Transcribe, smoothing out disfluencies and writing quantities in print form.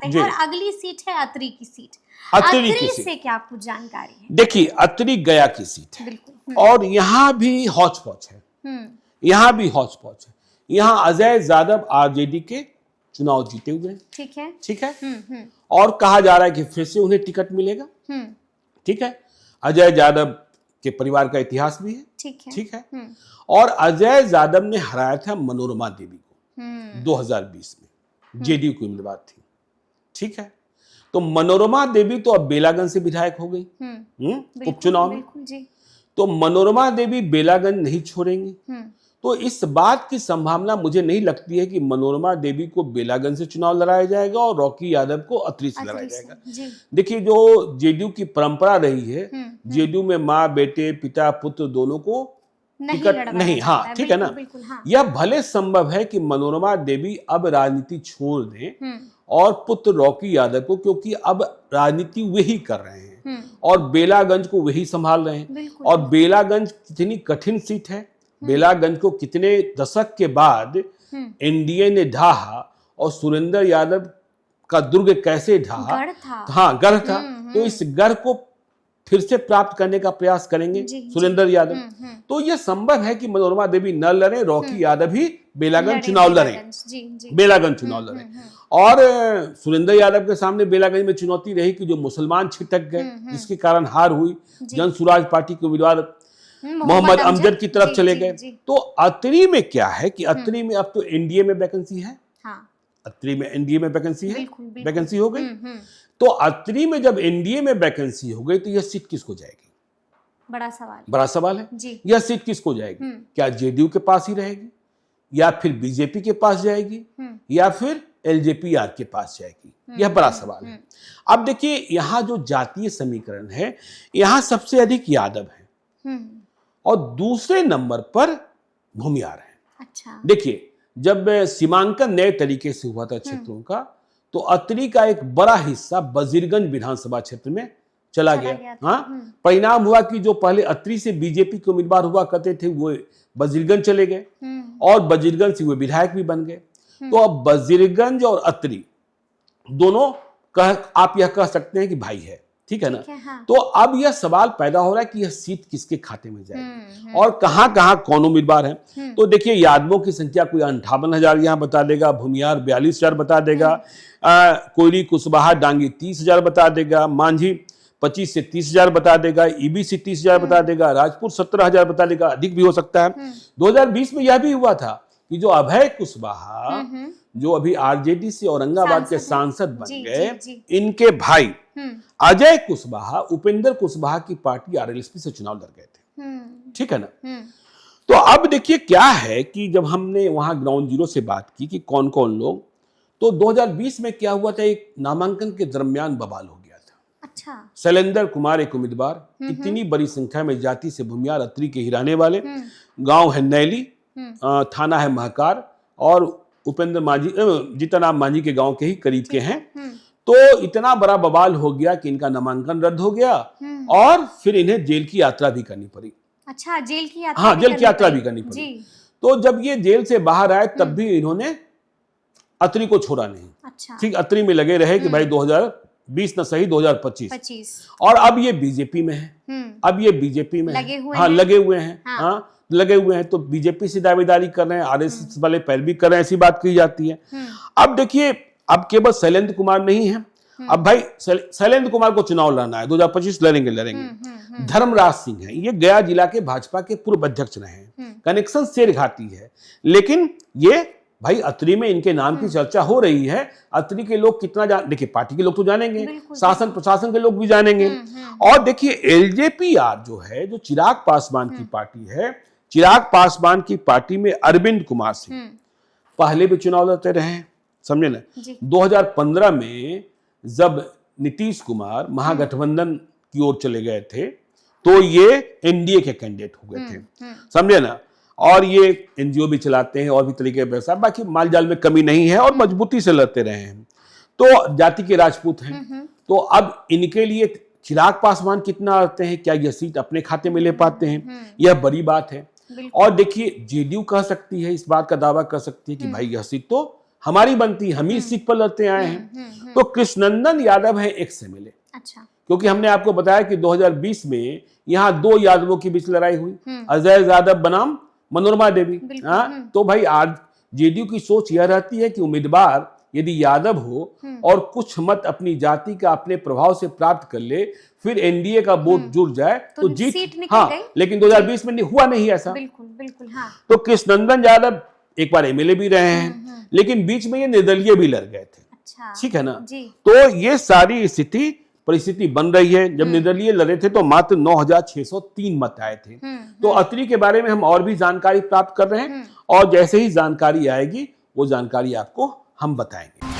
जाते हैं। और अगली सीट है अतरी की सीट। अतरी से क्या कुछ जानकारी है? देखिए, अतरी गया की सीट है। बिल्कुल। और यहाँ भी हौच पौच है, यहाँ भी हौच पौच है। यहाँ अजय यादव आरजेडी के चुनाव जीते हुए हैं। ठीक है, ठीक है। और कहा जा रहा है कि फिर से उन्हें टिकट मिलेगा। ठीक है। अजय यादव के परिवार का इतिहास भी है। ठीक है। और अजय यादव ने हराया था मनोरमा देवी को 2020 में, जेडीयू की उम्मीदवार थी। ठीक है। तो मनोरमा देवी तो अब बेलागंज से विधायक हो गई उपचुनाव में। तो मनोरमा देवी बेलागंज नहीं छोड़ेंगी। तो इस बात की संभावना मुझे नहीं लगती है कि मनोरमा देवी को बेलागंज से चुनाव लड़ाया जाएगा और रॉकी यादव को अतरी से लड़ाया जाएगा। देखिए, जो जेडीयू की परंपरा रही है, जेडीयू में माँ बेटे पिता पुत्र दोनों को टिकट नहीं। हाँ, ठीक है ना। यह भले संभव है कि मनोरमा देवी अब राजनीति छोड़ दें और पुत्र रॉकी यादव को, क्योंकि अब राजनीति वही कर रहे हैं और बेलागंज को वही संभाल रहे हैं। और बेलागंज कितनी कठिन सीट है, बेलागंज को कितने दशक के बाद एनडीए ने ढहा और सुरेंद्र यादव का दुर्ग कैसे ढहा। हाँ, गढ़ था। तो इस गढ़ को फिर से प्राप्त करने का प्रयास करेंगे सुरेंद्र यादव। तो यह संभव है कि मनोरमा देवी न लड़े, रॉकी यादव ही बेलागंज चुनाव लड़े, बेलागंज चुनाव लड़े। और सुरेंद्र यादव के सामने बेलागंज में चुनौती रही कि जो मुसलमान छिटक गए, जिसके कारण हार हुई, जन स्वराज पार्टी के उम्मीदवार मोहम्मद अमजद की तरफ चले गए। तो अतरी में क्या है कि अतरी में अब तो एनडीए में वैकेंसी है। अतरी में एनडीए में वैकेंसी है, वैकेंसी हो गई। तो अतरी में जब एनडीए में वैकेंसी हो गई तो यह सीट किसको जाएगी? बड़ा सवाल है। यह सीट किसको जाएगी? क्या जेडीयू के पास ही रहेगी, या फिर बीजेपी के पास जाएगी, या फिर एलजेपीआर के पास जाएगी? यह बड़ा सवाल है। अब देखिए, यहाँ जो जातीय समीकरण है, यहाँ सबसे अधिक यादव है और दूसरे नंबर पर भूमियार है। अच्छा। देखिए, जब सीमांकन नए तरीके से हुआ था क्षेत्रों का, तो अतरी का एक बड़ा हिस्सा बजीरगंज विधानसभा क्षेत्र में चला गया। हाँ, परिणाम हुआ कि जो पहले अतरी से बीजेपी के उम्मीदवार हुआ करते थे वो बजीरगंज चले गए और बजीरगंज से वो विधायक भी बन गए। तो अब बजीरगंज और अतरी दोनों आप यह कह सकते हैं कि भाई है। ठीक है ना। हाँ। तो अब यह सवाल पैदा हो रहा है कि यह सीट किसके खाते में जाएगी और कहां कहां कौन उम्मीदवार है। तो देखिए, यादवों की संख्या कोई 58,000 यहां बता देगा, भूमियार 42,000 बता देगा, कोयली कुशवाहा डांगी 30,000 बता देगा, मांझी 25 से 30,000 बता देगा, ईबीसी 30,000 बता देगा, राजपूत 17,000 बता देगा, अधिक भी हो सकता है। 2020 में यह भी हुआ था कि जो अभय कुशवाहा, जो अभी आरजेडी से औरंगाबाद के सांसद बन गए, इनके भाई अजय कुशवाहा उपेंद्र कुशवाहा की पार्टी आरएलएसपी से चुनाव लड़ गए थे। ठीक है ना। तो अब देखिए क्या है कि जब हमने वहां ग्राउंड जीरो से बात की कि कौन कौन लोग, तो 2020 में क्या हुआ था, एक नामांकन के दरमियान बवाल हो गया था। अच्छा। शैलेंद्र कुमार एक उम्मीदवार, इतनी बड़ी संख्या में जाति से भूमियार अतरी के ही रहने वाले, गांव है नैली, थाना है महकार, और उपेंद्र मांझी जीतनराम मांझी के गांव के ही करीब के हैं। तो इतना बड़ा बवाल हो गया कि इनका नामांकन रद्द हो गया और फिर इन्हें जेल की यात्रा भी करनी पड़ी। अच्छा, जेल की यात्रा? हाँ, जेल की यात्रा भी करनी पड़ी। तो जब ये जेल से बाहर आए तब भी इन्होंने अतरी को छोड़ा नहीं। अच्छा। ठीक, अतरी में लगे रहे कि भाई 2020 न सही 2025। और अब ये बीजेपी में है, अब ये बीजेपी में लगे हुए हैं। लगे हुए हैं। हाँ, लगे हुए हैं। तो बीजेपी से दावेदारी कर रहे हैं, आरएसएस वाले पैरवी कर रहे हैं, ऐसी बात कही जाती है। अब देखिए, अब केवल शैलेंद्र कुमार नहीं है, अब भाई शैलेंद्र कुमार को चुनाव लड़ना है, 2025 लड़ेंगे। धर्मराज सिंह है, ये गया जिला के भाजपा के पूर्व अध्यक्ष रहे हैं, कनेक्शन शेरघाटी है, लेकिन ये भाई अतरी में इनके नाम की चर्चा हो रही है। अतरी के लोग कितना देखिए, पार्टी के लोग तो जानेंगे, शासन प्रशासन के लोग भी जानेंगे। और देखिए, एलजेपीआर जो है, जो चिराग पासवान की पार्टी है, चिराग पासवान की पार्टी में अरविंद कुमार सिंह पहले भी चुनाव लड़ते रहे हैं, समझे ना। 2015 में जब नीतीश कुमार महागठबंधन की ओर चले गए थे तो ये एनडीए के कैंडिडेट हो गए थे, समझे ना। और ये एनजीओ भी चलाते हैं और भी तरीके के व्यवसाय, बाकी माल जाल में कमी नहीं है और मजबूती से लड़ते रहे हैं। तो जाति के राजपूत हैं। तो अब इनके लिए चिराग पासवान कितना आते हैं, क्या यह सीट अपने खाते में ले पाते हैं, यह बड़ी बात है। और देखिए, जेडीयू कह सकती है, इस बात का दावा कर सकती है कि भाई यह सीट तो हमारी बनती, हम ही सीट पर लड़ते आए हैं। तो कृष्णनंदन यादव है एक्स एमएलए। अच्छा। क्योंकि हमने आपको बताया कि 2020 में यहाँ 2 यादवों के बीच लड़ाई हुई, अजय यादव बनाम मनोरमा देवी। तो भाई आज जेडीयू की सोच यह रहती है कि उम्मीदवार यदि यादव हो और कुछ मत अपनी जाति का अपने प्रभाव से प्राप्त कर ले, फिर एनडीए का वोट जुड़ जाए तो जीत। हाँ, लेकिन 2020 में हुआ नहीं ऐसा। बिल्कुल बिल्कुल। हाँ। तो कृष्णनंदन यादव एक बार एमएलए भी रहे हैं, लेकिन बीच में ये निर्दलीय भी लड़ गए थे। अच्छा। ठीक है ना जी। तो ये सारी परिस्थिति बन रही है। जब निर्दलीय लड़े थे तो मात्र 9,603 मत आए थे। तो अत्री के बारे में हम और भी जानकारी प्राप्त कर रहे हैं, और जैसे ही जानकारी आएगी वो जानकारी आपको हम बताएंगे।